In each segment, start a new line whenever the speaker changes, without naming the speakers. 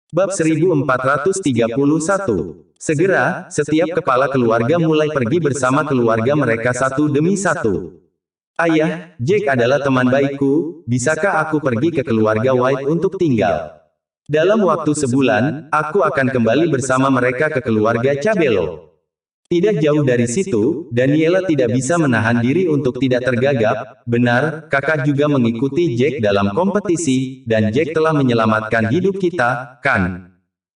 Bab 1431. Segera, setiap kepala keluarga mulai pergi bersama keluarga mereka satu demi satu. Ayah, Jack adalah teman baikku, bisakah aku pergi ke keluarga White untuk tinggal? Dalam waktu sebulan, aku akan kembali bersama mereka ke keluarga Cabello. Tidak jauh dari situ, Daniela tidak bisa menahan diri untuk tidak tergagap. Benar, kakak juga mengikuti Jack dalam kompetisi, dan Jack telah menyelamatkan hidup kita, kan?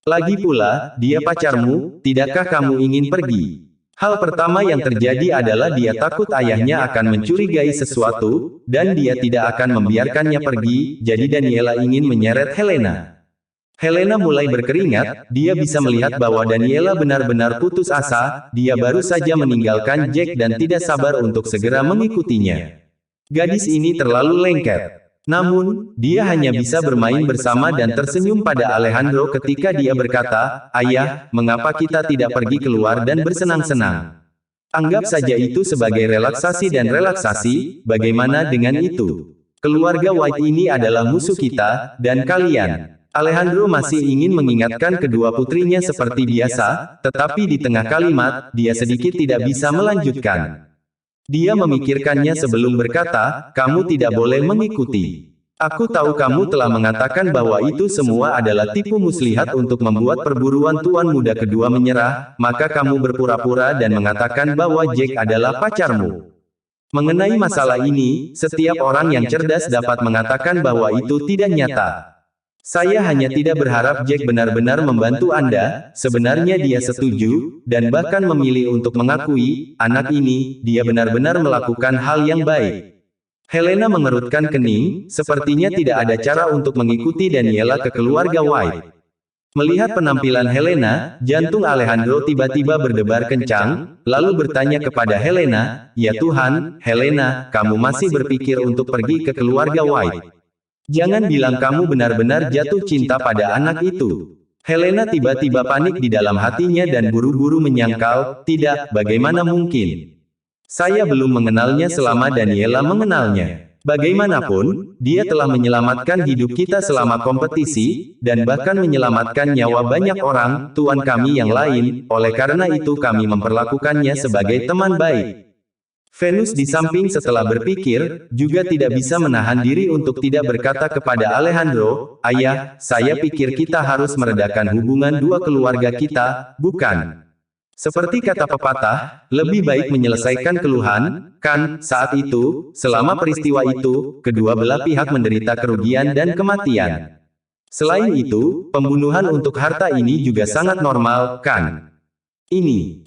Lagi pula, dia pacarmu, tidakkah kamu ingin pergi? Hal pertama yang terjadi adalah dia takut ayahnya akan mencurigai sesuatu, dan dia tidak akan membiarkannya pergi, jadi Daniela ingin menyeret Helena. Helena mulai berkeringat, dia bisa melihat bahwa Daniela benar-benar putus asa, dia baru saja meninggalkan Jack dan tidak sabar untuk segera mengikutinya. Gadis ini terlalu lengket. Namun, dia hanya bisa bermain bersama dan tersenyum pada Alejandro ketika dia berkata, "Ayah, mengapa kita tidak pergi keluar dan bersenang-senang? Anggap saja itu sebagai relaksasi dan relaksasi, bagaimana dengan itu? Keluarga White ini adalah musuh kita, dan kalian." Alejandro masih ingin mengingatkan kedua putrinya seperti biasa, tetapi di tengah kalimat, dia sedikit tidak bisa melanjutkan. Dia memikirkannya sebelum berkata, "Kamu tidak boleh mengikuti. Aku tahu kamu telah mengatakan bahwa itu semua adalah tipu muslihat untuk membuat perburuan tuan muda kedua menyerah, maka kamu berpura-pura dan mengatakan bahwa Jack adalah pacarmu. Mengenai masalah ini, setiap orang yang cerdas dapat mengatakan bahwa itu tidak nyata. Saya hanya tidak berharap Jack benar-benar membantu Anda, sebenarnya dia setuju, dan bahkan memilih untuk mengakui, anak ini, dia benar-benar melakukan hal yang baik." Helena mengerutkan kening, sepertinya tidak ada cara untuk mengikuti Daniela ke keluarga White. Melihat penampilan Helena, jantung Alejandro tiba-tiba berdebar kencang, lalu bertanya kepada Helena, "Ya Tuhan, Helena, kamu masih berpikir untuk pergi ke keluarga White? Jangan bilang kamu benar-benar jatuh cinta pada anak itu." Helena tiba-tiba panik di dalam hatinya dan buru-buru menyangkal, "Tidak, bagaimana mungkin? Saya belum mengenalnya selama Daniela mengenalnya. Bagaimanapun, dia telah menyelamatkan hidup kita selama kompetisi, dan bahkan menyelamatkan nyawa banyak orang, tuan kami yang lain, oleh karena itu kami memperlakukannya sebagai teman baik." Venus di samping setelah berpikir, juga tidak bisa menahan diri untuk tidak berkata kepada Alejandro, "Ayah, saya pikir kita harus meredakan hubungan dua keluarga kita, bukan? Seperti kata pepatah, lebih baik menyelesaikan keluhan, kan?" Saat itu, selama peristiwa itu, kedua belah pihak menderita kerugian dan kematian. Selain itu, pembunuhan untuk harta ini juga sangat normal, kan?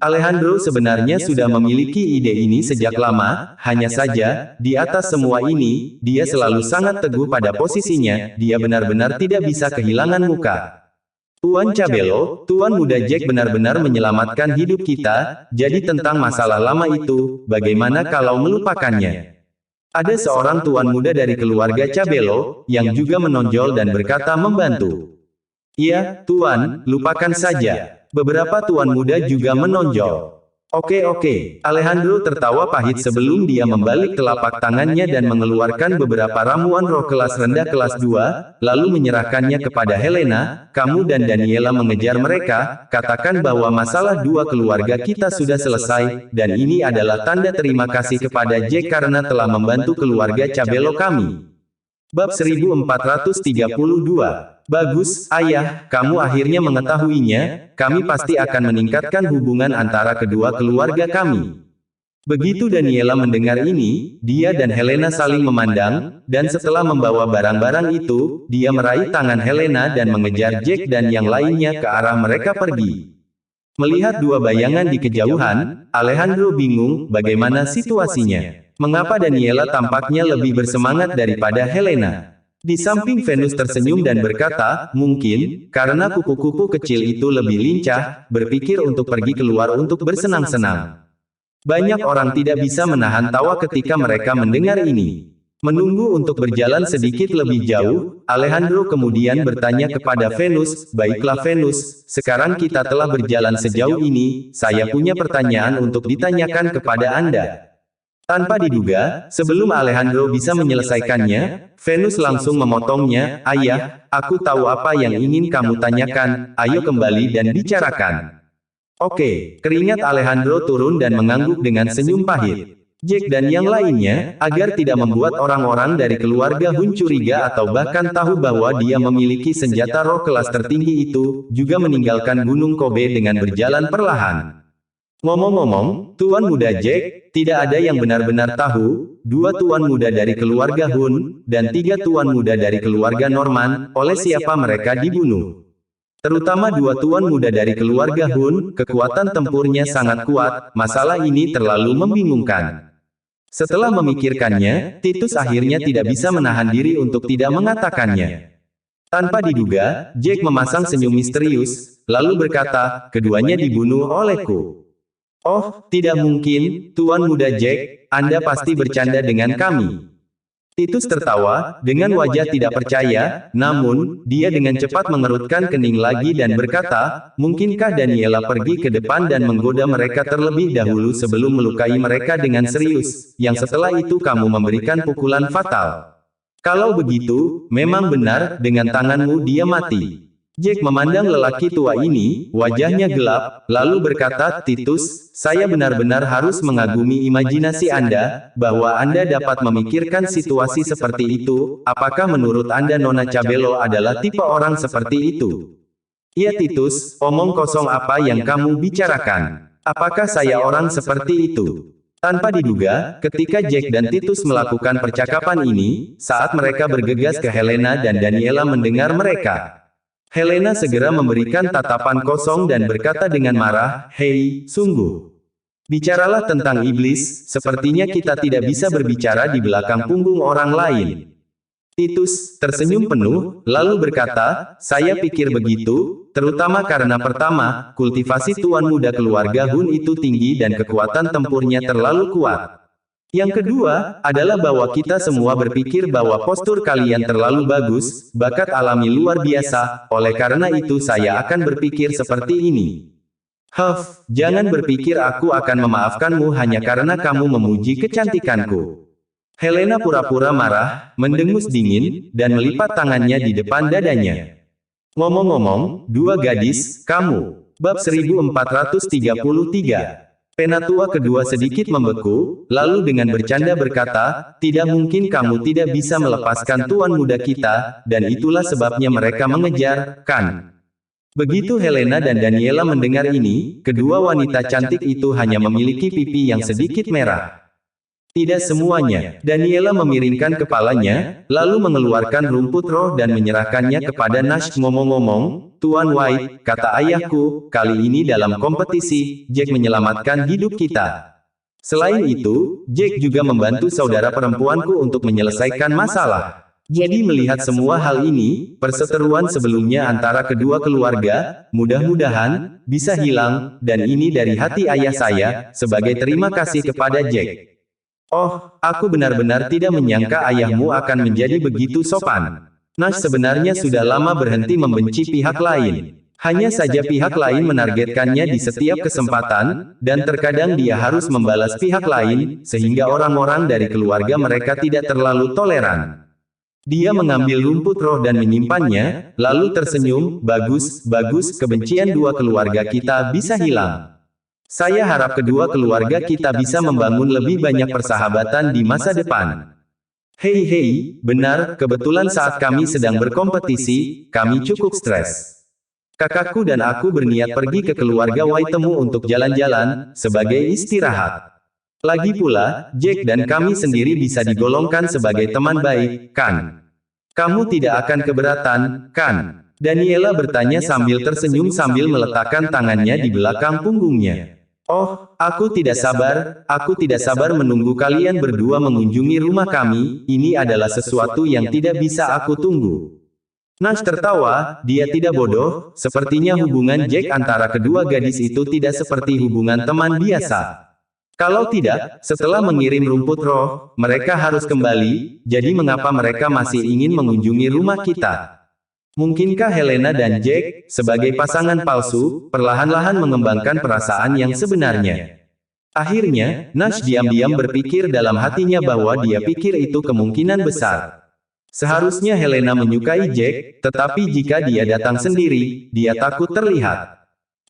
Alejandro sebenarnya sudah memiliki ide ini sejak lama, hanya saja, di atas semua ini, dia selalu sangat teguh pada posisinya, dia benar-benar tidak bisa kehilangan muka. "Tuan Cabello, Tuan Muda Jack benar-benar menyelamatkan hidup kita, jadi tentang masalah lama itu, bagaimana kalau melupakannya?" Ada seorang tuan muda dari keluarga Cabello, yang juga menonjol dan berkata membantu. "Iya, Tuan, lupakan saja." Beberapa tuan muda juga menonjol. Oke, Alejandro tertawa pahit sebelum dia membalik telapak tangannya dan mengeluarkan beberapa ramuan roh kelas rendah kelas 2, lalu menyerahkannya kepada Helena. "Kamu dan Daniela mengejar mereka, katakan bahwa masalah dua keluarga kita sudah selesai, dan ini adalah tanda terima kasih kepada Jack karena telah membantu keluarga Cabello kami." Bab 1432. "Bagus, Ayah, kamu akhirnya mengetahuinya, kami pasti akan meningkatkan hubungan antara kedua keluarga kami." Begitu Daniela mendengar ini, dia dan Helena saling memandang, dan setelah membawa barang-barang itu, dia meraih tangan Helena dan mengejar Jack dan yang lainnya ke arah mereka pergi. Melihat dua bayangan di kejauhan, Alejandro bingung, bagaimana situasinya. Mengapa Daniela tampaknya lebih bersemangat daripada Helena? Di samping Venus tersenyum dan berkata, "Mungkin, karena kupu-kupu kecil itu lebih lincah, berpikir untuk pergi keluar untuk bersenang-senang." Banyak orang tidak bisa menahan tawa ketika mereka mendengar ini. Menunggu untuk berjalan sedikit lebih jauh, Alejandro kemudian bertanya kepada Venus, "Baiklah Venus, sekarang kita telah berjalan sejauh ini, saya punya pertanyaan untuk ditanyakan kepada Anda." Tanpa diduga, sebelum Alejandro bisa menyelesaikannya, Venus langsung memotongnya. Ayah, aku tahu apa yang ingin kamu tanyakan, ayo kembali dan bicarakan. Oke, keringat Alejandro turun dan mengangguk dengan senyum pahit. Jack dan yang lainnya, agar tidak membuat orang-orang dari keluarga Hun curiga atau bahkan tahu bahwa dia memiliki senjata roh kelas tertinggi itu, juga meninggalkan Gunung Kobe dengan berjalan perlahan. Ngomong-ngomong, Tuan Muda Jack, tidak ada yang benar-benar tahu, 2 tuan muda dari keluarga Hun, dan 3 tuan muda dari keluarga Norman, oleh siapa mereka dibunuh. Terutama 2 tuan muda dari keluarga Hun, kekuatan tempurnya sangat kuat, masalah ini terlalu membingungkan. Setelah memikirkannya, Titus akhirnya tidak bisa menahan diri untuk tidak mengatakannya. Tanpa diduga, Jack memasang senyum misterius, lalu berkata, keduanya dibunuh olehku. Oh, tidak mungkin, Tuan Muda Jack, Anda pasti bercanda dengan kami. Titus tertawa, dengan wajah tidak percaya, namun, dia dengan cepat mengerutkan kening lagi dan berkata, mungkinkah Daniela pergi ke depan dan menggoda mereka terlebih dahulu sebelum melukai mereka dengan serius, yang setelah itu kamu memberikan pukulan fatal. Kalau begitu, memang benar, dengan tanganmu dia mati. Jack memandang lelaki tua ini, wajahnya gelap, lalu berkata, Titus, saya benar-benar harus mengagumi imajinasi Anda, bahwa Anda dapat memikirkan situasi seperti itu. Apakah menurut Anda Nona Cabello adalah tipe orang seperti itu? Iya Titus, omong kosong apa yang kamu bicarakan? Apakah saya orang seperti itu? Tanpa diduga, ketika Jack dan Titus melakukan percakapan ini, saat mereka bergegas ke Helena dan Daniela mendengar mereka. Helena segera memberikan tatapan kosong dan berkata dengan marah, hei, sungguh. Bicaralah tentang iblis, sepertinya kita tidak bisa berbicara di belakang punggung orang lain. Titus tersenyum penuh, lalu berkata, saya pikir begitu, terutama karena pertama, kultivasi tuan muda keluarga Hun itu tinggi dan kekuatan tempurnya terlalu kuat. Yang kedua, adalah bahwa kita semua berpikir bahwa postur kalian terlalu bagus, bakat alami luar biasa, oleh karena itu saya akan berpikir seperti ini. Huff, jangan berpikir aku akan memaafkanmu hanya karena kamu memuji kecantikanku. Helena pura-pura marah, mendengus dingin, dan melipat tangannya di depan dadanya. Ngomong-ngomong, 2 gadis, kamu. Bab 1433. Penatua kedua sedikit membeku, lalu dengan bercanda berkata, tidak mungkin kamu tidak bisa melepaskan tuan muda kita, dan itulah sebabnya mereka mengejar, kan? Begitu Helena dan Daniela mendengar ini, kedua wanita cantik itu hanya memiliki pipi yang sedikit merah. Tidak semuanya. Daniela memiringkan kepalanya, lalu mengeluarkan rumput roh dan menyerahkannya kepada Nash. Ngomong-ngomong, Tuan White, kata ayahku, kali ini dalam kompetisi, Jack menyelamatkan hidup kita. Selain itu, Jack juga membantu saudara perempuanku untuk menyelesaikan masalah. Jadi melihat semua hal ini, perseteruan sebelumnya antara kedua keluarga, mudah-mudahan, bisa hilang, dan ini dari hati ayah saya, sebagai terima kasih kepada Jack. Oh, aku benar-benar tidak menyangka ayahmu akan menjadi begitu sopan. Nash sebenarnya sudah lama berhenti membenci pihak lain. Hanya saja pihak lain menargetkannya di setiap kesempatan, dan terkadang dia harus membalas pihak lain, sehingga orang-orang dari keluarga mereka tidak terlalu toleran. Dia mengambil rumput roh dan menyimpannya, lalu tersenyum, bagus, bagus, kebencian 2 keluarga kita bisa hilang. Saya harap kedua keluarga kita bisa membangun lebih banyak persahabatan di masa depan. Hei, benar, kebetulan saat kami sedang berkompetisi, kami cukup stres. Kakakku dan aku berniat pergi ke keluarga Waitemu untuk jalan-jalan, sebagai istirahat. Lagi pula, Jack dan kami sendiri bisa digolongkan sebagai teman baik, kan? Kamu tidak akan keberatan, kan? Daniela bertanya sambil tersenyum sambil meletakkan tangannya di belakang punggungnya. Oh, aku tidak sabar menunggu kalian berdua mengunjungi rumah kami, ini adalah sesuatu yang tidak bisa aku tunggu. Nash tertawa, dia tidak bodoh, sepertinya hubungan Jack antara kedua gadis itu tidak seperti hubungan teman biasa. Kalau tidak, setelah mengirim rumput roh, mereka harus kembali, jadi mengapa mereka masih ingin mengunjungi rumah kita? Mungkinkah Helena dan Jack, sebagai pasangan palsu, perlahan-lahan mengembangkan perasaan yang sebenarnya? Akhirnya, Nash diam-diam berpikir dalam hatinya bahwa dia pikir itu kemungkinan besar. Seharusnya Helena menyukai Jack, tetapi jika dia datang sendiri, dia takut terlihat.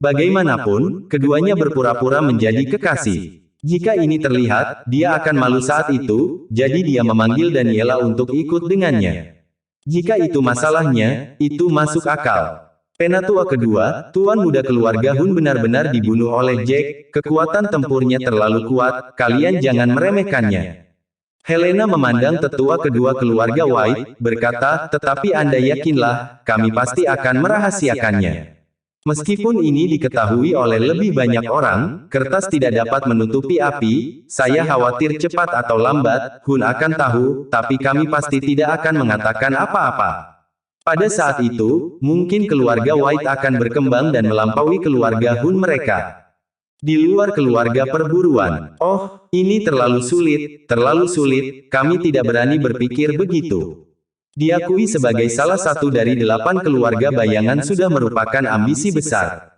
Bagaimanapun, keduanya berpura-pura menjadi kekasih. Jika ini terlihat, dia akan malu saat itu, jadi dia memanggil Daniela untuk ikut dengannya. Jika itu masalahnya, itu masuk akal. Penatua kedua, Tuan Muda keluarga Hun benar-benar dibunuh oleh Jack, kekuatan tempurnya terlalu kuat, kalian jangan meremehkannya. Helena memandang tetua kedua keluarga White, berkata, tetapi Anda yakinlah, kami pasti akan merahasiakannya. Meskipun ini diketahui oleh lebih banyak orang, kertas tidak dapat menutupi api, saya khawatir cepat atau lambat, Hun akan tahu, tapi kami pasti tidak akan mengatakan apa-apa. Pada saat itu, mungkin keluarga White akan berkembang dan melampaui keluarga Hun mereka. Di luar keluarga perburuan. Oh, ini terlalu sulit, kami tidak berani berpikir begitu. Diakui sebagai salah satu dari 8 keluarga bayangan sudah merupakan ambisi besar.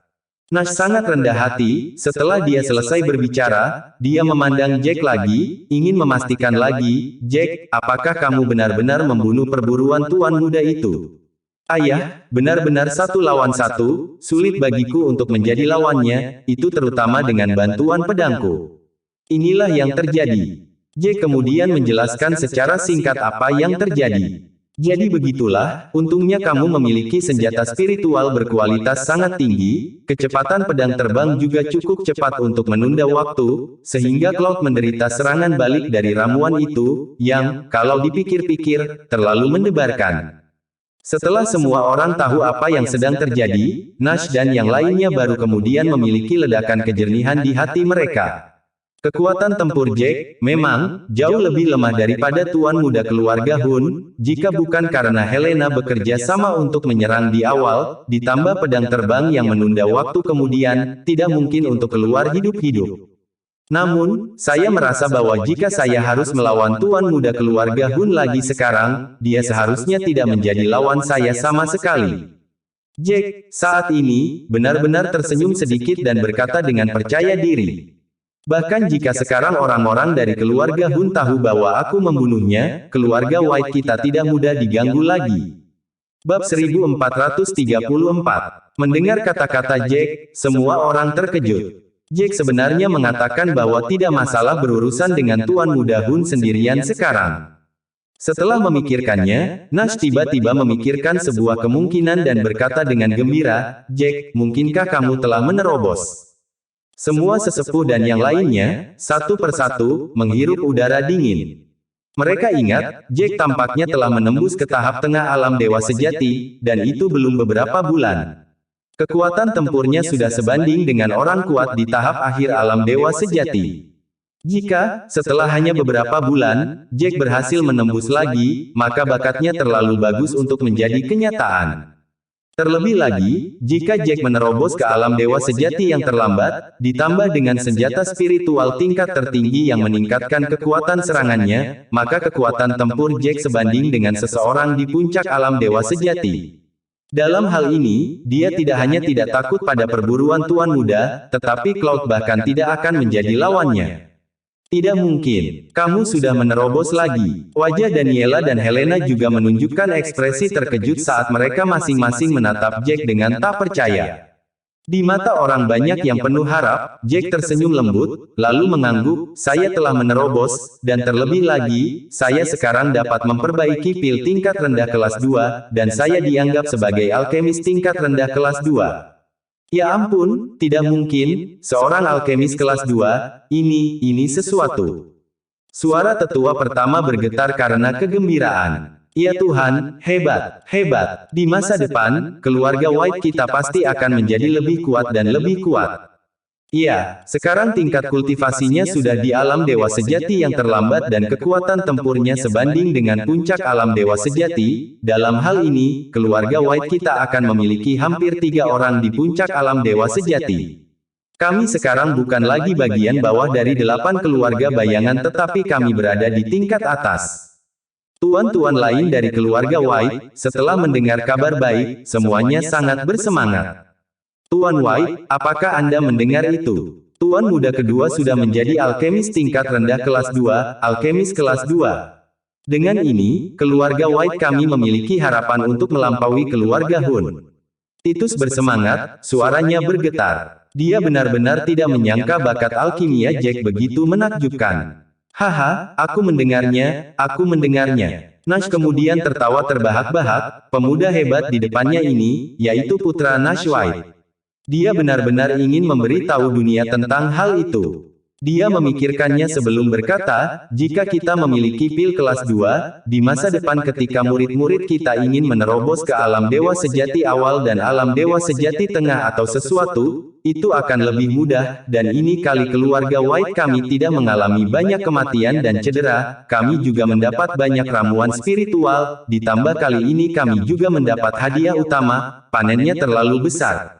Nash sangat rendah hati, setelah dia selesai berbicara, dia memandang Jack lagi, ingin memastikan lagi, Jack, apakah kamu benar-benar membunuh perburuan Tuan Muda itu? Ayah, benar-benar 1 lawan 1, sulit bagiku untuk menjadi lawannya, itu terutama dengan bantuan pedangku. Inilah yang terjadi. Jack kemudian menjelaskan secara singkat apa yang terjadi. Jadi begitulah, untungnya kamu memiliki senjata spiritual berkualitas sangat tinggi, kecepatan pedang terbang juga cukup cepat untuk menunda waktu, sehingga Cloud menderita serangan balik dari ramuan itu, yang, kalau dipikir-pikir, terlalu mendebarkan. Setelah semua orang tahu apa yang sedang terjadi, Nash dan yang lainnya baru kemudian memiliki ledakan kejernihan di hati mereka. Kekuatan tempur Jack, memang, jauh lebih lemah daripada Tuan Muda keluarga Hun, jika bukan karena Helena bekerja sama untuk menyerang di awal, ditambah pedang terbang yang menunda waktu kemudian, tidak mungkin untuk keluar hidup-hidup. Namun, saya merasa bahwa jika saya harus melawan Tuan Muda keluarga Hun lagi sekarang, dia seharusnya tidak menjadi lawan saya sama sekali. Jack, saat ini, benar-benar tersenyum sedikit dan berkata dengan percaya diri. Bahkan jika sekarang orang-orang dari keluarga Hun tahu bahwa aku membunuhnya, keluarga White kita tidak mudah diganggu lagi. Bab 1434. Mendengar kata-kata Jack, semua orang terkejut. Jack sebenarnya mengatakan bahwa tidak masalah berurusan dengan Tuan Muda Hun sendirian sekarang. Setelah memikirkannya, Nash tiba-tiba memikirkan sebuah kemungkinan dan berkata dengan gembira, Jack, mungkinkah kamu telah menerobos? Semua sesepuh dan yang lainnya, satu persatu, menghirup udara dingin. Mereka ingat, Jack tampaknya telah menembus ke tahap tengah alam dewa sejati, dan itu belum beberapa bulan. Kekuatan tempurnya sudah sebanding dengan orang kuat di tahap akhir alam dewa sejati. Jika, setelah hanya beberapa bulan, Jack berhasil menembus lagi, maka bakatnya terlalu bagus untuk menjadi kenyataan. Terlebih lagi, jika Jack menerobos ke alam dewa sejati yang terlambat, ditambah dengan senjata spiritual tingkat tertinggi yang meningkatkan kekuatan serangannya, maka kekuatan tempur Jack sebanding dengan seseorang di puncak alam dewa sejati. Dalam hal ini, dia tidak hanya tidak takut pada perburuan Tuan Muda, tetapi Cloud bahkan tidak akan menjadi lawannya. Tidak mungkin, kamu sudah menerobos lagi. Wajah Daniela dan Helena juga menunjukkan ekspresi terkejut saat mereka masing-masing menatap Jack dengan tak percaya. Di mata orang banyak yang penuh harap, Jack tersenyum lembut, lalu mengangguk, saya telah menerobos, dan terlebih lagi, saya sekarang dapat memperbaiki pil tingkat rendah kelas 2, dan saya dianggap sebagai alkemis tingkat rendah kelas 2. Ya ampun, tidak mungkin, seorang alkemis kelas 2, ini sesuatu. Suara tetua pertama bergetar karena kegembiraan. Ya Tuhan, hebat, hebat. Di masa depan, keluarga White kita pasti akan menjadi lebih kuat dan lebih kuat. Iya, sekarang tingkat kultivasinya sudah di alam dewa sejati yang terlambat dan kekuatan tempurnya sebanding dengan puncak alam dewa sejati. Dalam hal ini, keluarga White kita akan memiliki hampir 3 orang di puncak alam dewa sejati. Kami sekarang bukan lagi bagian bawah dari 8 keluarga bayangan tetapi kami berada di tingkat atas. Tuan-tuan lain dari keluarga White, setelah mendengar kabar baik, semuanya sangat bersemangat. Tuan White, apakah Anda mendengar itu? Tuan muda kedua sudah menjadi alkemis tingkat rendah kelas 2, alkemis kelas 2. Dengan ini, keluarga White kami memiliki harapan untuk melampaui keluarga Hun. Titus bersemangat, suaranya bergetar. Dia benar-benar tidak menyangka bakat alkimia Jack begitu menakjubkan. Haha, aku mendengarnya, aku mendengarnya. Nash kemudian tertawa terbahak-bahak, pemuda hebat di depannya ini, yaitu putra Nash White. Dia benar-benar ingin memberi tahu dunia tentang hal itu. Dia memikirkannya sebelum berkata, jika kita memiliki pil kelas 2, di masa depan ketika murid-murid kita ingin menerobos ke alam dewa sejati awal dan alam dewa sejati tengah atau sesuatu, itu akan lebih mudah, dan ini kali keluarga White kami tidak mengalami banyak kematian dan cedera, kami juga mendapat banyak ramuan spiritual, ditambah kali ini kami juga mendapat hadiah utama, panennya terlalu besar.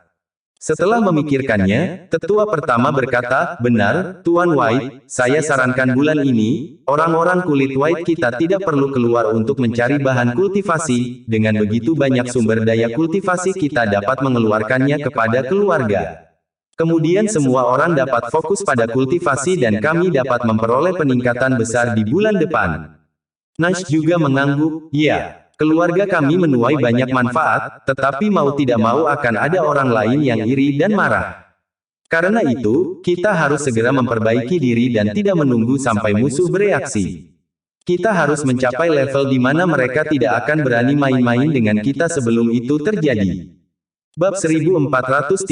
Setelah memikirkannya, tetua pertama berkata, benar, Tuan White, saya sarankan bulan ini, orang-orang kulit White kita tidak perlu keluar untuk mencari bahan kultivasi, dengan begitu banyak sumber daya kultivasi kita dapat mengeluarkannya kepada keluarga. Kemudian semua orang dapat fokus pada kultivasi dan kami dapat memperoleh peningkatan besar di bulan depan. Nash juga mengangguk, ya. Keluarga kami menuai banyak manfaat, tetapi mau tidak mau akan ada orang lain yang iri dan marah. Karena itu, kita harus segera memperbaiki diri dan tidak menunggu sampai musuh bereaksi. Kita harus mencapai level di mana mereka tidak akan berani main-main dengan kita sebelum itu terjadi. Bab 1435.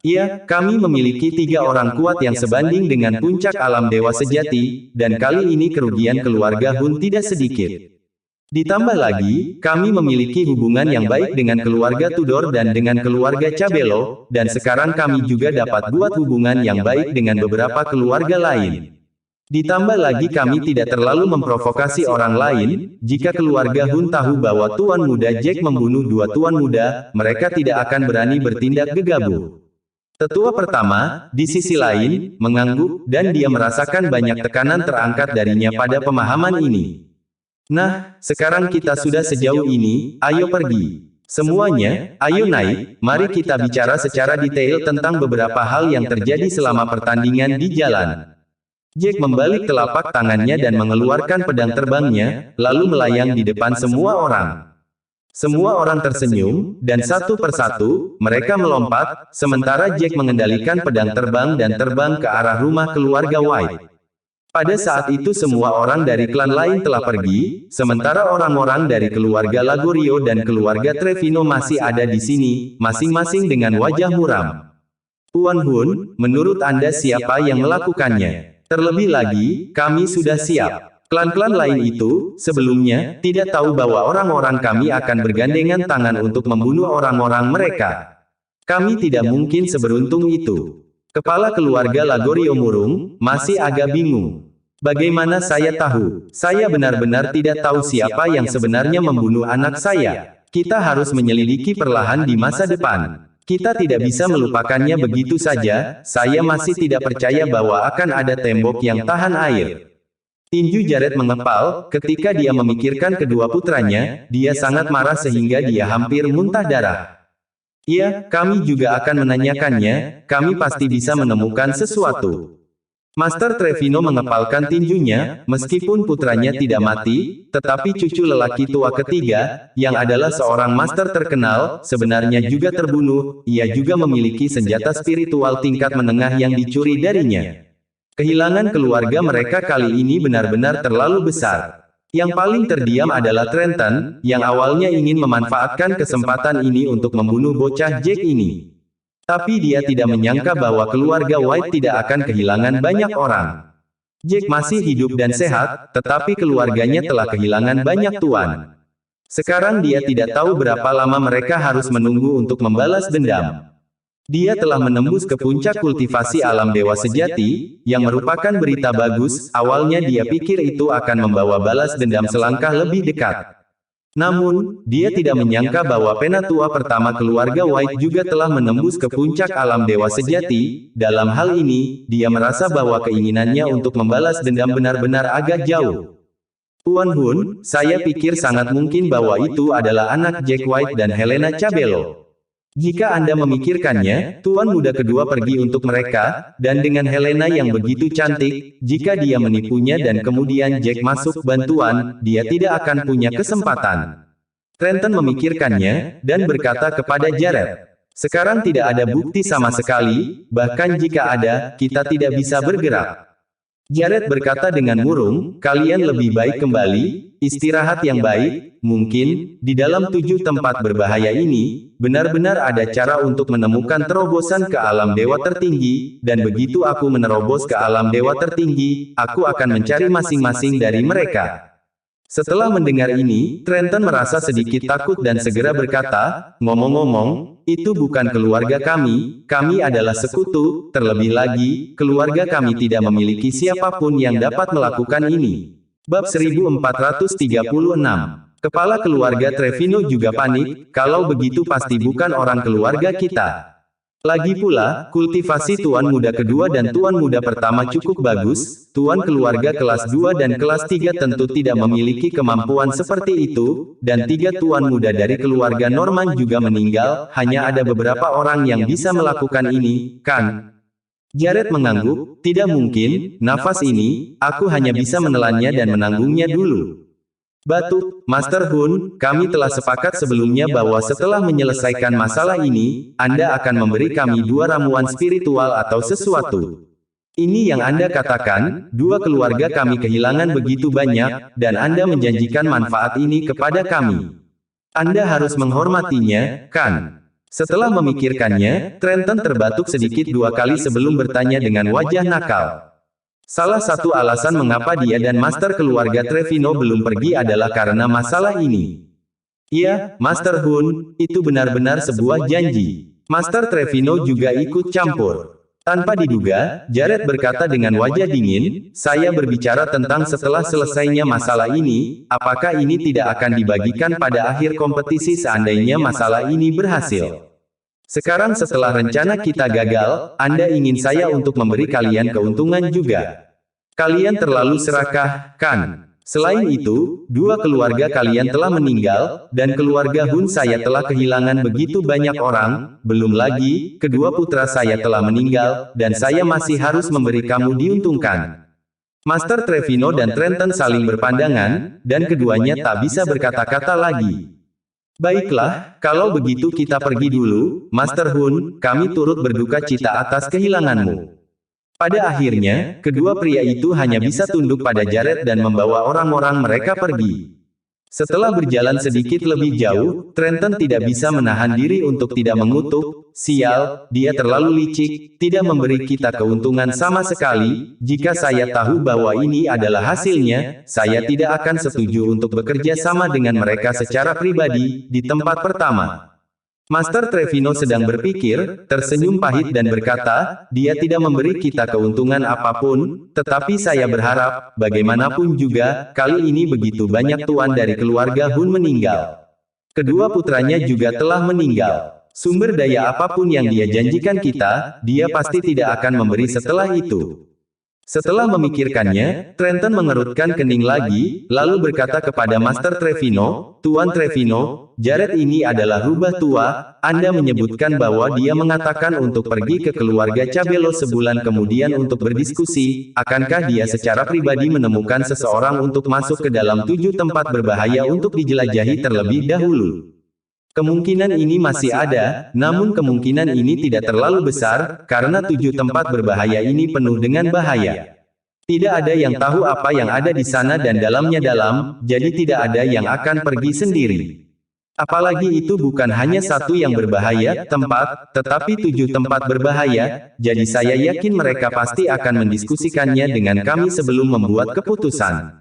Ya, kami memiliki 3 orang kuat yang sebanding dengan puncak alam dewa sejati, dan kali ini kerugian keluarga Hun tidak sedikit. Ditambah lagi, kami memiliki hubungan yang baik dengan keluarga Tudor dan dengan keluarga Cabello, dan sekarang kami juga dapat buat hubungan yang baik dengan beberapa keluarga lain. Ditambah lagi kami tidak terlalu memprovokasi orang lain, jika keluarga Hun tahu bahwa Tuan Muda Jack membunuh 2 Tuan Muda, mereka tidak akan berani bertindak gegabah. Tetua pertama, di sisi lain, mengangguk, dan dia merasakan banyak tekanan terangkat darinya pada pemahaman ini. Nah, sekarang kita sudah sejauh ini, ayo pergi. Semuanya, ayo naik, mari kita bicara secara detail tentang beberapa hal yang terjadi selama pertandingan di jalan. Jack membalik telapak tangannya dan mengeluarkan pedang terbangnya, lalu melayang di depan semua orang. Semua orang tersenyum, dan satu persatu, mereka melompat, sementara Jack mengendalikan pedang terbang dan terbang ke arah rumah keluarga White. Pada saat itu semua orang dari klan lain telah pergi, sementara orang-orang dari keluarga Lagorio dan keluarga Trevino masih ada di sini, masing-masing dengan wajah muram. Tuan Hun, menurut Anda siapa yang melakukannya? Terlebih lagi, kami sudah siap. Klan-klan lain itu, sebelumnya, tidak tahu bahwa orang-orang kami akan bergandengan tangan untuk membunuh orang-orang mereka. Kami tidak mungkin seberuntung itu. Kepala keluarga Lagorio murung, masih agak bingung. Bagaimana saya tahu? Saya benar-benar tidak tahu siapa yang sebenarnya membunuh anak saya. Kita harus menyelidiki perlahan di masa depan. Kita tidak bisa melupakannya begitu saja, saya masih tidak percaya bahwa akan ada tembok yang tahan air. Tinju Jared mengepal, ketika dia memikirkan kedua putranya, dia sangat marah sehingga dia hampir muntah darah. Iya, kami juga akan menanyakannya, kami pasti bisa menemukan sesuatu. Master Trevino mengepalkan tinjunya, meskipun putranya tidak mati, tetapi cucu lelaki tua ketiga, yang adalah seorang master terkenal, sebenarnya juga terbunuh, ia juga memiliki senjata spiritual tingkat menengah yang dicuri darinya. Kehilangan keluarga mereka kali ini benar-benar terlalu besar. Yang paling terdiam adalah Trenton, yang awalnya ingin memanfaatkan kesempatan ini untuk membunuh bocah Jack ini. Tapi dia tidak menyangka bahwa keluarga White tidak akan kehilangan banyak orang. Jack masih hidup dan sehat, tetapi keluarganya telah kehilangan banyak tuan. Sekarang dia tidak tahu berapa lama mereka harus menunggu untuk membalas dendam. Dia telah menembus ke puncak kultivasi alam dewa sejati, yang merupakan berita bagus. Awalnya dia pikir itu akan membawa balas dendam selangkah lebih dekat. Namun, dia tidak menyangka bahwa penatua pertama keluarga White juga telah menembus ke puncak alam dewa sejati. Dalam hal ini, dia merasa bahwa keinginannya untuk membalas dendam benar-benar agak jauh. Tuan Hun, saya pikir sangat mungkin bahwa itu adalah anak Jack White dan Helena Cabello. Jika Anda memikirkannya, tuan muda kedua pergi untuk mereka, dan dengan Helena yang begitu cantik, jika dia menipunya dan kemudian Jack masuk bantuan, dia tidak akan punya kesempatan. Trenton memikirkannya, dan berkata kepada Jared, "Sekarang tidak ada bukti sama sekali, bahkan jika ada, kita tidak bisa bergerak." Jared berkata dengan murung, "Kalian lebih baik kembali, istirahat yang baik, mungkin, di dalam 7 tempat berbahaya ini, benar-benar ada cara untuk menemukan terobosan ke alam dewa tertinggi, dan begitu aku menerobos ke alam dewa tertinggi, aku akan mencari masing-masing dari mereka." Setelah mendengar ini, Trenton merasa sedikit takut dan segera berkata, "Ngomong-ngomong, itu bukan keluarga kami adalah sekutu, terlebih lagi, keluarga kami tidak memiliki siapapun yang dapat melakukan ini." Bab 1436. Kepala keluarga Trevino juga panik, "Kalau begitu pasti bukan orang keluarga kita." Lagi pula, kultivasi tuan muda kedua dan tuan muda pertama cukup bagus, tuan keluarga kelas 2 dan kelas 3 tentu tidak memiliki kemampuan seperti itu, dan 3 tuan muda dari keluarga Norman juga meninggal, hanya ada beberapa orang yang bisa melakukan ini, kan? Jared mengangguk, "Tidak mungkin, nafas ini, aku hanya bisa menelannya dan menanggungnya dulu." Batuk, Master Hun, kami telah sepakat sebelumnya bahwa setelah menyelesaikan masalah ini, Anda akan memberi kami 2 ramuan spiritual atau sesuatu. Ini yang Anda katakan, 2 keluarga kami kehilangan begitu banyak, dan Anda menjanjikan manfaat ini kepada kami. Anda harus menghormatinya, kan? Setelah memikirkannya, Trenton terbatuk sedikit 2 kali sebelum bertanya dengan wajah nakal. Salah satu alasan mengapa dia dan Master keluarga Trevino belum pergi adalah karena masalah ini. "Iya, Master Hun, itu benar-benar sebuah janji." Master Trevino juga ikut campur. Tanpa diduga, Jared berkata dengan wajah dingin, "Saya berbicara tentang setelah selesainya masalah ini, apakah ini tidak akan dibagikan pada akhir kompetisi seandainya masalah ini berhasil? Sekarang setelah rencana kita gagal, Anda ingin saya untuk memberi kalian keuntungan juga. Kalian terlalu serakah, kan? Selain itu, 2 keluarga kalian telah meninggal, dan keluarga Hun saya telah kehilangan begitu banyak orang, belum lagi, kedua putra saya telah meninggal, dan saya masih harus memberi kamu diuntungkan." Master Trevino dan Trenton saling berpandangan, dan keduanya tak bisa berkata-kata lagi. "Baiklah, kalau begitu kita pergi dulu, Master Hun, kami turut berduka cita atas kehilanganmu." Pada akhirnya, kedua pria itu hanya bisa tunduk pada Jared dan membawa orang-orang mereka pergi. Setelah berjalan sedikit lebih jauh, Trenton tidak bisa menahan diri untuk tidak mengutuk, "Sial, dia terlalu licik, tidak memberi kita keuntungan sama sekali. Jika saya tahu bahwa ini adalah hasilnya, saya tidak akan setuju untuk bekerja sama dengan mereka secara pribadi, di tempat pertama." Master Trevino sedang berpikir, tersenyum pahit dan berkata, "Dia tidak memberi kita keuntungan apapun, tetapi saya berharap, bagaimanapun juga, kali ini begitu banyak tuan dari keluarga Hun meninggal. Kedua putranya juga telah meninggal. Sumber daya apapun yang dia janjikan kita, dia pasti tidak akan memberi setelah itu." Setelah memikirkannya, Trenton mengerutkan kening lagi, lalu berkata kepada Master Trevino, "Tuan Trevino, Jared ini adalah rubah tua, Anda menyebutkan bahwa dia mengatakan untuk pergi ke keluarga Cabello sebulan kemudian untuk berdiskusi, akankah dia secara pribadi menemukan seseorang untuk masuk ke dalam 7 tempat berbahaya untuk dijelajahi terlebih dahulu? Kemungkinan ini masih ada, namun kemungkinan ini tidak terlalu besar, karena 7 tempat berbahaya ini penuh dengan bahaya. Tidak ada yang tahu apa yang ada di sana dan dalamnya dalam, jadi tidak ada yang akan pergi sendiri. Apalagi itu bukan hanya satu yang berbahaya, tempat, tetapi 7 tempat berbahaya, jadi saya yakin mereka pasti akan mendiskusikannya dengan kami sebelum membuat keputusan."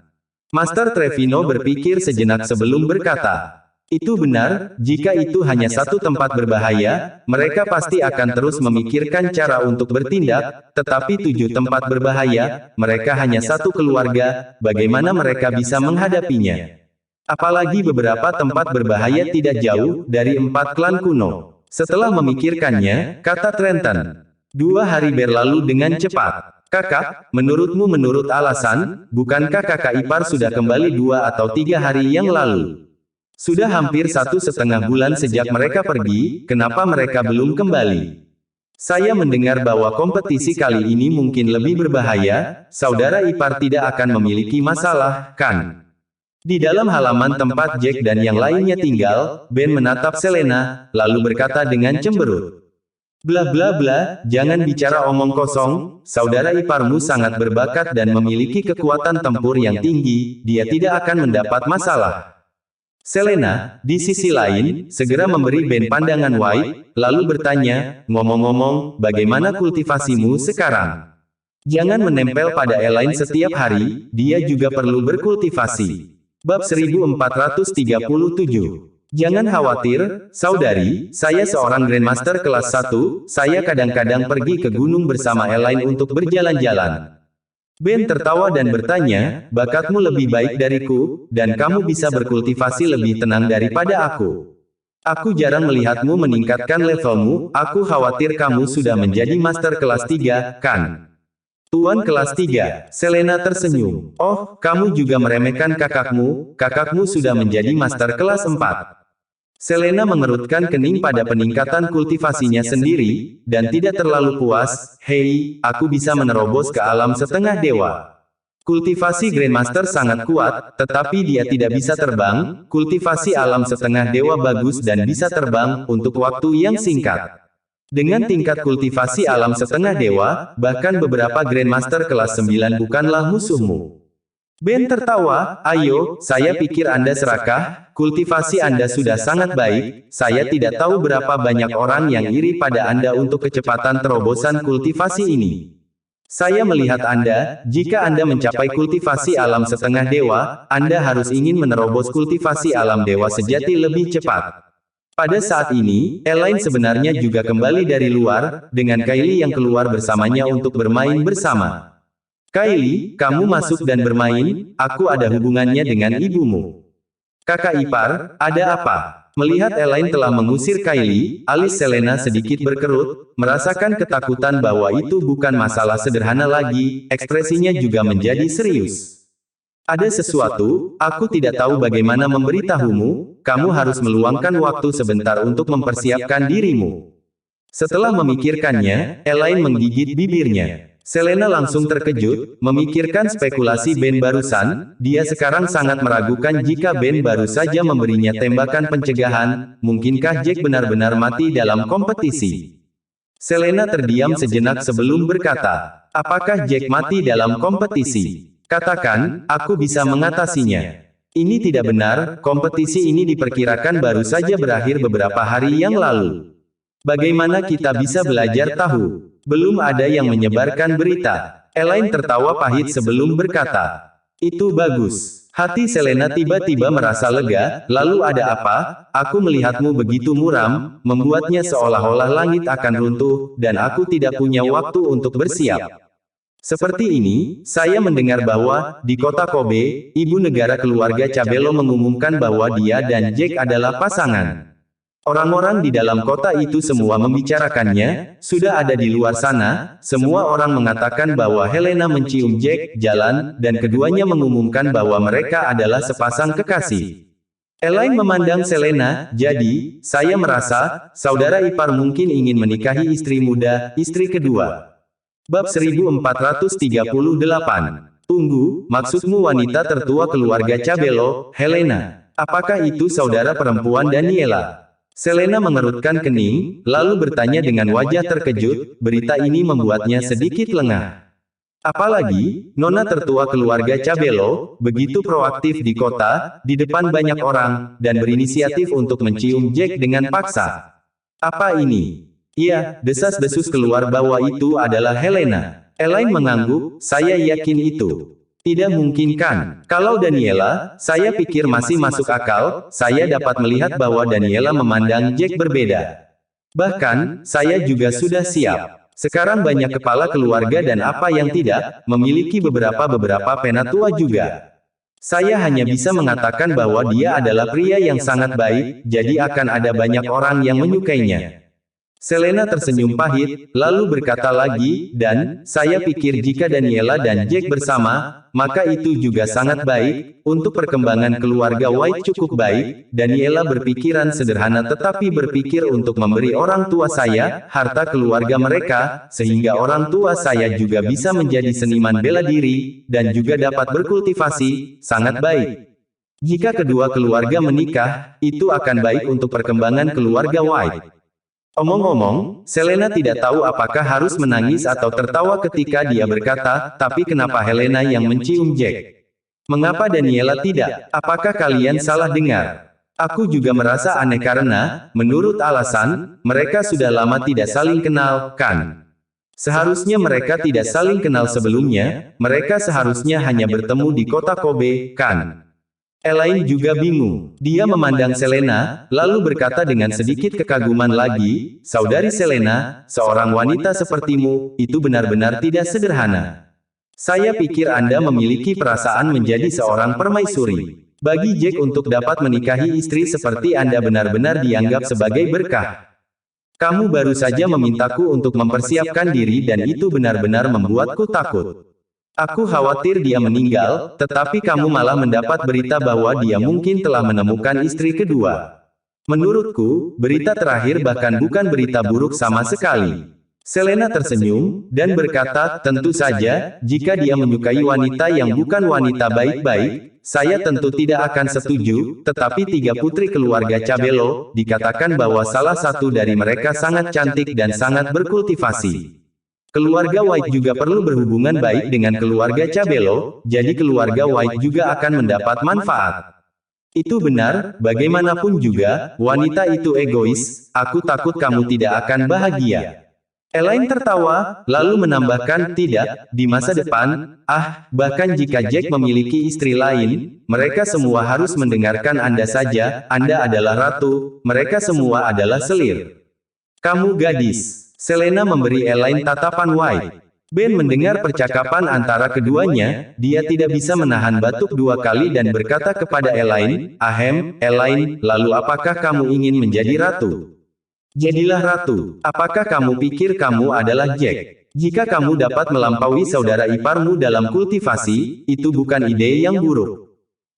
Master Trevino berpikir sejenak sebelum berkata, "Itu benar, jika itu hanya satu tempat berbahaya, mereka pasti akan terus memikirkan cara untuk bertindak, tetapi 7 tempat berbahaya, mereka hanya satu keluarga, bagaimana mereka bisa menghadapinya? Apalagi beberapa tempat berbahaya tidak jauh dari 4 klan kuno." Setelah memikirkannya, kata Trenton, 2 hari berlalu dengan cepat. "Kakak, menurut alasan, bukankah kakak ipar sudah kembali 2 atau 3 hari yang lalu?" Sudah hampir 1,5 bulan sejak mereka pergi, kenapa mereka belum kembali? Saya mendengar bahwa kompetisi kali ini mungkin lebih berbahaya, saudara ipar tidak akan memiliki masalah, kan? Di dalam halaman tempat Jack dan yang lainnya tinggal, Ben menatap Selena, lalu berkata dengan cemberut. Bla bla bla, jangan bicara omong kosong, saudara iparmu sangat berbakat dan memiliki kekuatan tempur yang tinggi, dia tidak akan mendapat masalah. Selena, di sisi lain, segera memberi Ben pandangan White, lalu bertanya, ngomong-ngomong, bagaimana kultivasimu sekarang? Jangan menempel pada Elaine setiap hari, dia juga perlu berkultivasi. Bab 1437. Jangan khawatir, saudari, saya seorang Grandmaster kelas 1, saya kadang-kadang pergi ke gunung bersama Elaine untuk berjalan-jalan. Ben tertawa dan bertanya, bakatmu lebih baik dariku, dan kamu bisa berkultivasi lebih tenang daripada aku. Aku jarang melihatmu meningkatkan levelmu, aku khawatir kamu sudah menjadi master kelas 3, kan? Tuan kelas 3, Selena tersenyum. Oh, kamu juga meremehkan kakakmu sudah menjadi master kelas 4. Selena mengerutkan kening pada peningkatan kultivasinya sendiri, dan tidak terlalu puas, hei, aku bisa menerobos ke alam setengah dewa. Kultivasi Grandmaster sangat kuat, tetapi dia tidak bisa terbang, kultivasi alam setengah dewa bagus dan bisa terbang, untuk waktu yang singkat. Dengan tingkat kultivasi alam setengah dewa, bahkan beberapa Grandmaster kelas 9 bukanlah musuhmu. Ben tertawa, ayo, saya pikir Anda serakah, kultivasi Anda sudah sangat baik, saya tidak tahu berapa banyak orang yang iri pada Anda untuk kecepatan terobosan kultivasi ini. Saya melihat Anda, jika Anda mencapai kultivasi alam setengah dewa, Anda harus ingin menerobos kultivasi alam dewa sejati lebih cepat. Pada saat ini, Elaine sebenarnya juga kembali dari luar, dengan Kylie yang keluar bersamanya untuk bermain bersama. Kylie, kamu masuk dan bermain, aku ada hubungannya dengan ibumu. Kakak ipar, ada apa? Melihat Elaine telah mengusir Kylie, alis Selena sedikit berkerut, merasakan ketakutan bahwa itu bukan masalah sederhana lagi, ekspresinya juga menjadi serius. Ada sesuatu, aku tidak tahu bagaimana memberitahumu, kamu harus meluangkan waktu sebentar untuk mempersiapkan dirimu. Setelah memikirkannya, Elaine menggigit bibirnya. Selena langsung terkejut, memikirkan spekulasi Ben barusan, dia sekarang sangat meragukan jika Ben baru saja memberinya tembakan pencegahan, mungkinkah Jack benar-benar mati dalam kompetisi? Selena terdiam sejenak sebelum berkata, apakah Jack mati dalam kompetisi? Katakan, aku bisa mengatasinya. Ini tidak benar, kompetisi ini diperkirakan baru saja berakhir beberapa hari yang lalu. Bagaimana kita bisa belajar tahu? Belum ada yang menyebarkan berita. Elaine tertawa pahit sebelum berkata. Itu bagus. Hati Selena tiba-tiba merasa lega, lalu ada apa? Aku melihatmu begitu muram, membuatnya seolah-olah langit akan runtuh, dan aku tidak punya waktu untuk bersiap. Seperti ini, saya mendengar bahwa, di kota Kobe, ibu negara keluarga Cabello mengumumkan bahwa dia dan Jack adalah pasangan. Orang-orang di dalam kota itu semua membicarakannya, sudah ada di luar sana, semua orang mengatakan bahwa Helena mencium Jack, jalan, dan keduanya mengumumkan bahwa mereka adalah sepasang kekasih. Elaine memandang Selena, jadi, saya merasa, saudara ipar mungkin ingin menikahi istri muda, istri kedua. Bab 1438. Tunggu, maksudmu wanita tertua keluarga Cabello, Helena. Apakah itu saudara perempuan Daniela? Selena mengerutkan kening, lalu bertanya dengan wajah terkejut, berita ini membuatnya sedikit lengah. Apalagi, nona tertua keluarga Cabello, begitu proaktif di kota, di depan banyak orang, dan berinisiatif untuk mencium Jack dengan paksa. Apa ini? Iya, desas-desus keluar bahwa itu adalah Helena. Elaine mengangguk, saya yakin itu. Tidak mungkin kan? Kalau Daniela, saya pikir masih masuk akal, saya dapat melihat bahwa Daniela memandang Jack berbeda. Bahkan, saya juga sudah siap. Sekarang banyak kepala keluarga dan apa yang tidak, memiliki beberapa penatua juga. Saya hanya bisa mengatakan bahwa dia adalah pria yang sangat baik, jadi akan ada banyak orang yang menyukainya. Selena tersenyum pahit, lalu berkata lagi, dan, saya pikir jika Daniela dan Jack bersama, maka itu juga sangat baik, untuk perkembangan keluarga White cukup baik. Daniela berpikiran sederhana tetapi berpikir untuk memberi orang tua saya, harta keluarga mereka, sehingga orang tua saya juga bisa menjadi seniman bela diri, dan juga dapat berkultivasi, sangat baik. Jika kedua keluarga menikah, itu akan baik untuk perkembangan keluarga White. Omong-omong, Selena tidak tahu apakah harus menangis atau tertawa ketika dia berkata, tapi kenapa Helena yang mencium Jack? Mengapa Daniela tidak? Apakah kalian salah dengar? Aku juga merasa aneh karena, menurut alasan, mereka sudah lama tidak saling kenal, kan? Seharusnya mereka tidak saling kenal sebelumnya, mereka seharusnya hanya bertemu di kota Kobe, kan? Elaine juga bingung. Dia memandang Selena, lalu berkata dengan sedikit kekaguman lagi, Saudari Selena, seorang wanita sepertimu, itu benar-benar tidak sederhana. Saya pikir Anda memiliki perasaan menjadi seorang permaisuri. Bagi Jack untuk dapat menikahi istri seperti Anda benar-benar dianggap sebagai berkah. Kamu baru saja memintaku untuk mempersiapkan diri dan itu benar-benar membuatku takut. Aku khawatir dia meninggal, tetapi kamu malah mendapat berita bahwa dia mungkin telah menemukan istri kedua. Menurutku, berita terakhir bahkan bukan berita buruk sama sekali. Selena tersenyum, dan berkata, tentu saja, jika dia menyukai wanita yang bukan wanita baik-baik, saya tentu tidak akan setuju, tetapi tiga putri keluarga Cabello, dikatakan bahwa salah satu dari mereka sangat cantik dan sangat berkultivasi. Keluarga White juga perlu berhubungan baik dengan keluarga Cabello, jadi keluarga White juga akan mendapat manfaat. Itu benar, bagaimanapun juga, wanita itu egois, aku takut kamu tidak akan bahagia. Elaine tertawa, lalu menambahkan, tidak, di masa depan, bahkan jika Jack memiliki istri lain, mereka semua harus mendengarkan Anda saja, Anda adalah ratu, mereka semua adalah selir. Kamu gadis. Selena memberi Elaine tatapan White. Ben mendengar percakapan antara keduanya, dia tidak bisa menahan batuk dua kali dan berkata kepada Elaine, Elaine, lalu apakah kamu ingin menjadi ratu? Jadilah ratu. Apakah kamu pikir kamu adalah Jack? Jika kamu dapat melampaui saudara iparmu dalam kultivasi, itu bukan ide yang buruk.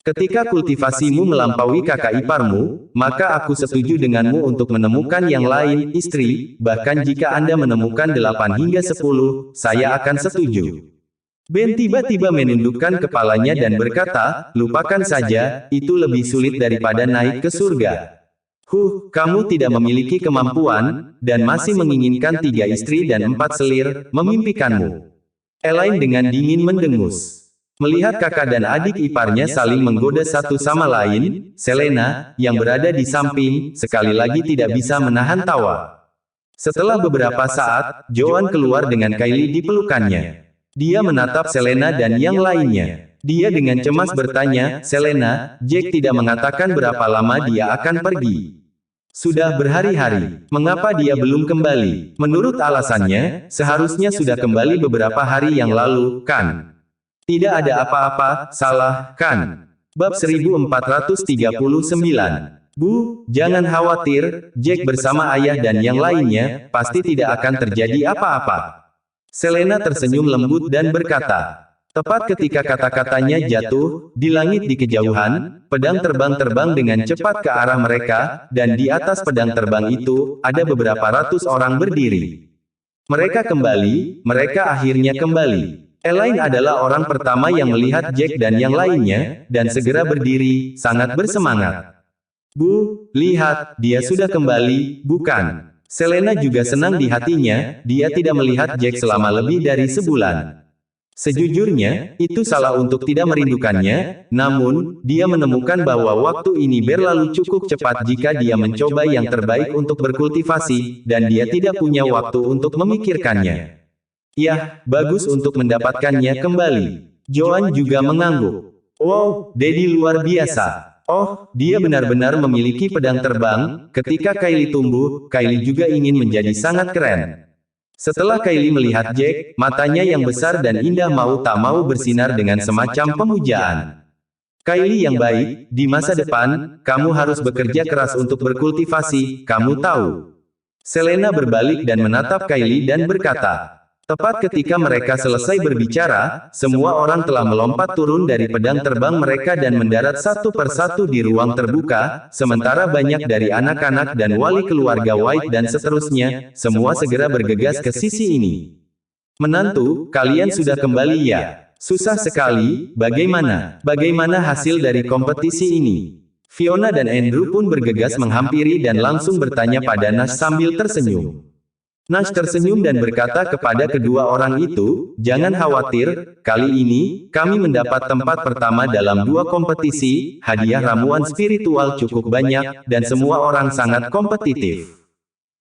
Ketika kultivasimu melampaui kakak iparmu, maka aku setuju denganmu untuk menemukan yang lain, istri, bahkan jika Anda menemukan 8 hingga 10, saya akan setuju. Ben tiba-tiba menundukkan kepalanya dan berkata, lupakan saja, itu lebih sulit daripada naik ke surga. Kamu tidak memiliki kemampuan, dan masih menginginkan 3 istri dan 4 selir, memimpikanmu. Elaine dengan dingin mendengus. Melihat kakak dan adik iparnya saling menggoda satu sama lain, Selena, yang berada di samping, sekali lagi tidak bisa menahan tawa. Setelah beberapa saat, Joan keluar dengan Kylie di pelukannya. Dia menatap Selena dan yang lainnya. Dia dengan cemas bertanya, Selena, Jack tidak mengatakan berapa lama dia akan pergi. Sudah berhari-hari. Mengapa dia belum kembali? Menurut alasannya, seharusnya sudah kembali beberapa hari yang lalu, kan? Tidak ada apa-apa, salah, kan? Bab 1439. Bu, jangan khawatir, Jack bersama ayah dan yang lainnya, pasti tidak akan terjadi apa-apa. Selena tersenyum lembut dan berkata. Tepat ketika kata-katanya jatuh, di langit di kejauhan, pedang terbang dengan cepat ke arah mereka, dan di atas pedang terbang itu, ada beberapa ratus orang berdiri. Mereka kembali, mereka akhirnya kembali. Elaine adalah orang pertama yang melihat Jack dan yang lainnya, dan segera berdiri, sangat bersemangat. Bu, lihat, dia sudah kembali, bukan? Selena juga senang di hatinya, dia tidak melihat Jack selama lebih dari sebulan. Sejujurnya, itu salah untuk tidak merindukannya, namun, dia menemukan bahwa waktu ini berlalu cukup cepat jika dia mencoba yang terbaik untuk berkultivasi, dan dia tidak punya waktu untuk memikirkannya. Yah, bagus untuk mendapatkannya kembali. Joan juga mengangguk. Wow, Daddy luar biasa. Oh, dia benar-benar memiliki pedang terbang. Ketika Kylie tumbuh, Kylie juga ingin menjadi sangat keren. Setelah Kylie melihat Jack, matanya yang besar dan indah mau tak mau bersinar dengan semacam pemujaan. Kylie yang baik, di masa depan, kamu harus bekerja keras untuk berkultivasi, kamu tahu. Selena berbalik dan menatap Kylie dan berkata, tepat ketika mereka selesai berbicara, semua orang telah melompat turun dari pedang terbang mereka dan mendarat satu persatu di ruang terbuka, sementara banyak dari anak-anak dan wali keluarga White dan seterusnya, semua segera bergegas ke sisi ini. Menantu, kalian sudah kembali ya? Susah sekali, bagaimana? Bagaimana hasil dari kompetisi ini? Fiona dan Andrew pun bergegas menghampiri dan langsung bertanya pada Nash sambil tersenyum. Nash tersenyum dan berkata kepada kedua orang itu, jangan khawatir, kali ini, kami mendapat tempat pertama dalam 2 kompetisi, hadiah ramuan spiritual cukup banyak, dan semua orang sangat kompetitif.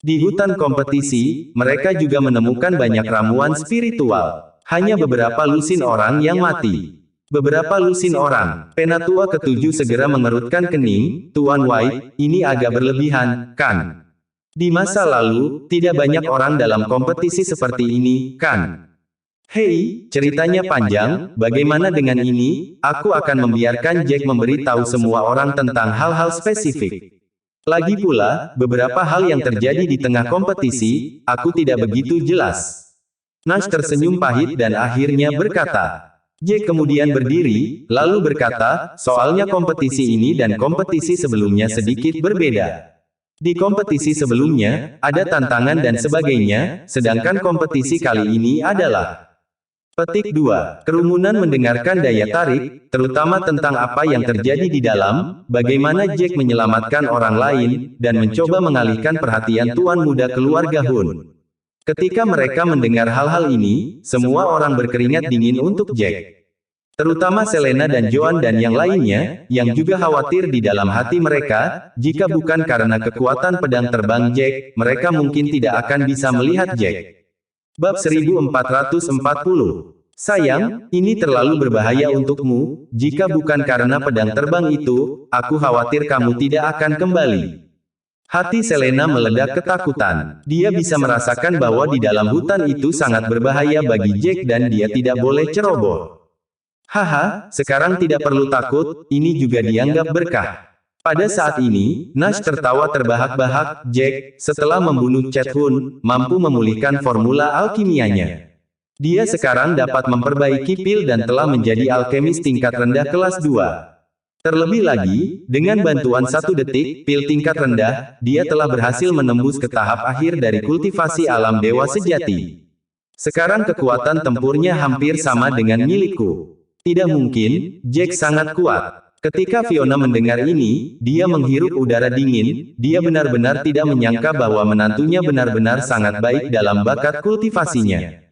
Di hutan kompetisi, mereka juga menemukan banyak ramuan spiritual. Hanya beberapa lusin orang yang mati. Beberapa lusin orang. Penatua ketujuh segera mengerutkan kening, Tuan White, ini agak berlebihan, kan? Di masa lalu, tidak banyak orang dalam kompetisi seperti ini, kan? Hei, ceritanya panjang, bagaimana dengan ini? Aku akan membiarkan Jack memberi tahu semua orang tentang hal-hal spesifik. Lagi pula, beberapa hal yang terjadi di tengah kompetisi, aku tidak begitu jelas. Nash tersenyum pahit dan akhirnya berkata. Jack kemudian berdiri, lalu berkata, soalnya kompetisi ini dan kompetisi sebelumnya sedikit berbeda. Di kompetisi sebelumnya, ada tantangan dan sebagainya, sedangkan kompetisi kali ini adalah Petik 2. Kerumunan mendengarkan daya tarik, terutama tentang apa yang terjadi di dalam, bagaimana Jack menyelamatkan orang lain, dan mencoba mengalihkan perhatian tuan muda keluarga Hun. Ketika mereka mendengar hal-hal ini, semua orang berkeringat dingin untuk Jack. Terutama Selena dan Joan dan yang lainnya, yang juga khawatir di dalam hati mereka, jika bukan karena kekuatan pedang terbang Jack, mereka mungkin tidak akan bisa melihat Jack. Bab 1440. Sayang, ini terlalu berbahaya untukmu, jika bukan karena pedang terbang itu, aku khawatir kamu tidak akan kembali. Hati Selena meledak ketakutan. Dia bisa merasakan bahwa di dalam hutan itu sangat berbahaya bagi Jack dan dia tidak boleh ceroboh. Haha, sekarang tidak perlu takut, ini juga dianggap berkah. Pada saat ini, Nash tertawa terbahak-bahak, Jack, setelah membunuh Chet Hun, mampu memulihkan formula alkimianya. Dia sekarang dapat memperbaiki pil dan telah menjadi alkemis tingkat rendah kelas 2. Terlebih lagi, dengan bantuan 1 detik, pil tingkat rendah, dia telah berhasil menembus ke tahap akhir dari kultivasi alam dewa sejati. Sekarang kekuatan tempurnya hampir sama dengan milikku. Tidak mungkin, Jack sangat kuat. Ketika Fiona mendengar ini, dia menghirup udara dingin, dia benar-benar tidak menyangka bahwa menantunya benar-benar sangat baik dalam bakat kultivasinya.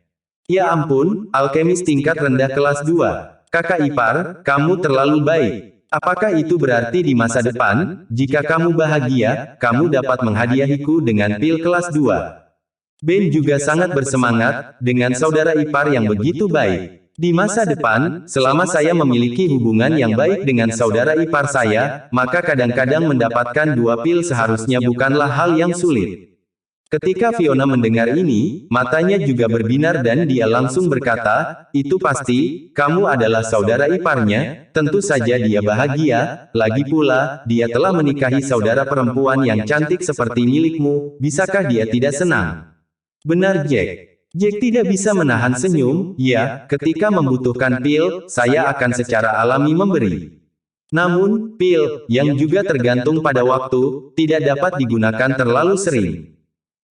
Ya ampun, alkemis tingkat rendah kelas 2. Kakak ipar, kamu terlalu baik. Apakah itu berarti di masa depan, jika kamu bahagia, kamu dapat menghadiahiku dengan pil kelas 2? Ben juga sangat bersemangat, dengan saudara ipar yang begitu baik. Di masa depan, selama saya memiliki hubungan yang baik dengan saudara ipar saya, maka kadang-kadang mendapatkan 2 pil seharusnya bukanlah hal yang sulit. Ketika Fiona mendengar ini, matanya juga berbinar dan dia langsung berkata, itu pasti, kamu adalah saudara iparnya, tentu saja dia bahagia, lagi pula, dia telah menikahi saudara perempuan yang cantik seperti milikmu, bisakah dia tidak senang? Benar Jack. Jack tidak bisa menahan senyum, ya, ketika membutuhkan pil, saya akan secara alami memberi. Namun, pil, yang juga tergantung pada waktu, tidak dapat digunakan terlalu sering.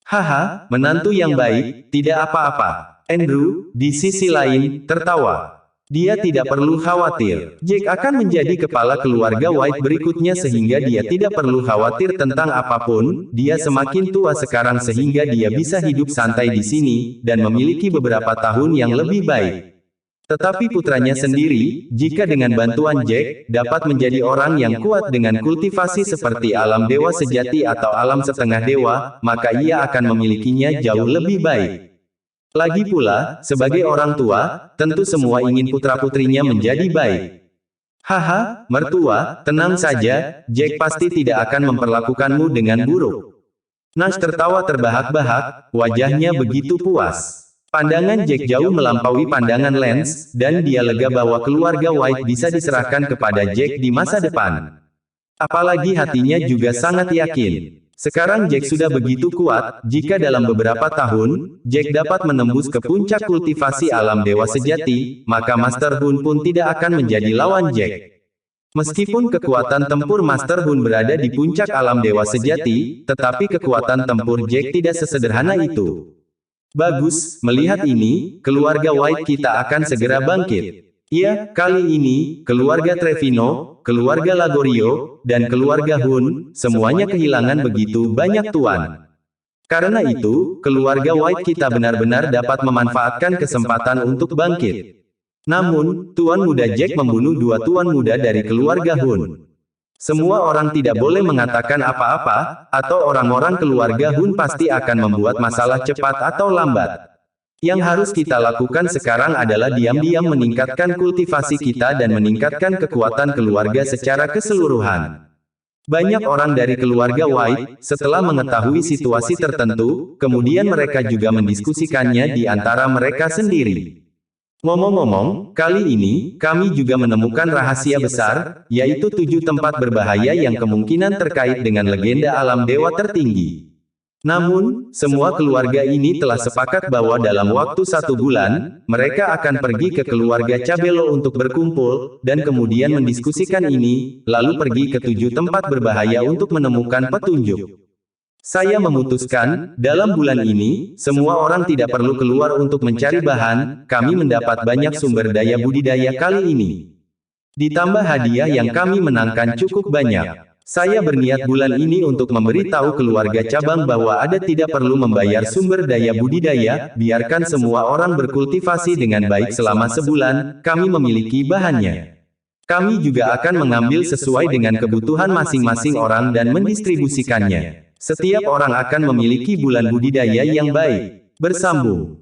Haha, menantu yang baik, tidak apa-apa. Andrew, di sisi lain, tertawa. Dia tidak perlu khawatir. Jack akan menjadi kepala keluarga White berikutnya sehingga dia tidak perlu khawatir tentang apapun, dia semakin tua sekarang sehingga dia bisa hidup santai di sini, dan memiliki beberapa tahun yang lebih baik. Tetapi putranya sendiri, jika dengan bantuan Jack, dapat menjadi orang yang kuat dengan kultivasi seperti alam dewa sejati atau alam setengah dewa, maka ia akan memilikinya jauh lebih baik. Lagi pula, sebagai orang tua, tentu semua ingin putra-putrinya menjadi baik. Haha, mertua, tenang saja, Jack pasti tidak akan memperlakukanmu dengan buruk. Nash tertawa terbahak-bahak, wajahnya begitu puas. Pandangan Jack jauh melampaui pandangan Lance, dan dia lega bahwa keluarga White bisa diserahkan kepada Jack di masa depan. Apalagi hatinya juga sangat yakin. Sekarang Jack sudah begitu kuat, jika dalam beberapa tahun, Jack dapat menembus ke puncak kultivasi alam dewa sejati, maka Master Hun pun tidak akan menjadi lawan Jack. Meskipun kekuatan tempur Master Hun berada di puncak alam dewa sejati, tetapi kekuatan tempur Jack tidak sesederhana itu. Bagus, melihat ini, keluarga White kita akan segera bangkit. Ya, kali ini, keluarga Trevino, keluarga Lagorio, dan keluarga Hun, semuanya kehilangan begitu banyak tuan. Karena itu, keluarga White kita benar-benar dapat memanfaatkan kesempatan untuk bangkit. Namun, Tuan Muda Jack membunuh dua Tuan Muda dari keluarga Hun. Semua orang tidak boleh mengatakan apa-apa, atau orang-orang keluarga Hun pasti akan membuat masalah cepat atau lambat. Yang harus kita lakukan sekarang adalah diam-diam meningkatkan kultivasi kita dan meningkatkan kekuatan keluarga secara keseluruhan. Banyak orang dari keluarga White, setelah mengetahui situasi tertentu, kemudian mereka juga mendiskusikannya di antara mereka sendiri. Ngomong-ngomong, kali ini, kami juga menemukan rahasia besar, yaitu 7 tempat berbahaya yang kemungkinan terkait dengan legenda alam dewa tertinggi. Namun, semua keluarga ini telah sepakat bahwa dalam waktu 1 bulan, mereka akan pergi ke keluarga Cabelo untuk berkumpul, dan kemudian mendiskusikan ini, lalu pergi ke 7 tempat berbahaya untuk menemukan petunjuk. Saya memutuskan, dalam bulan ini, semua orang tidak perlu keluar untuk mencari bahan, kami mendapat banyak sumber daya budidaya kali ini. Ditambah hadiah yang kami menangkan cukup banyak. Saya berniat bulan ini untuk memberitahu keluarga cabang bahwa Anda tidak perlu membayar sumber daya budidaya, biarkan semua orang berkultivasi dengan baik selama sebulan, kami memiliki bahannya. Kami juga akan mengambil sesuai dengan kebutuhan masing-masing orang dan mendistribusikannya. Setiap orang akan memiliki bulan budidaya yang baik. Bersambung.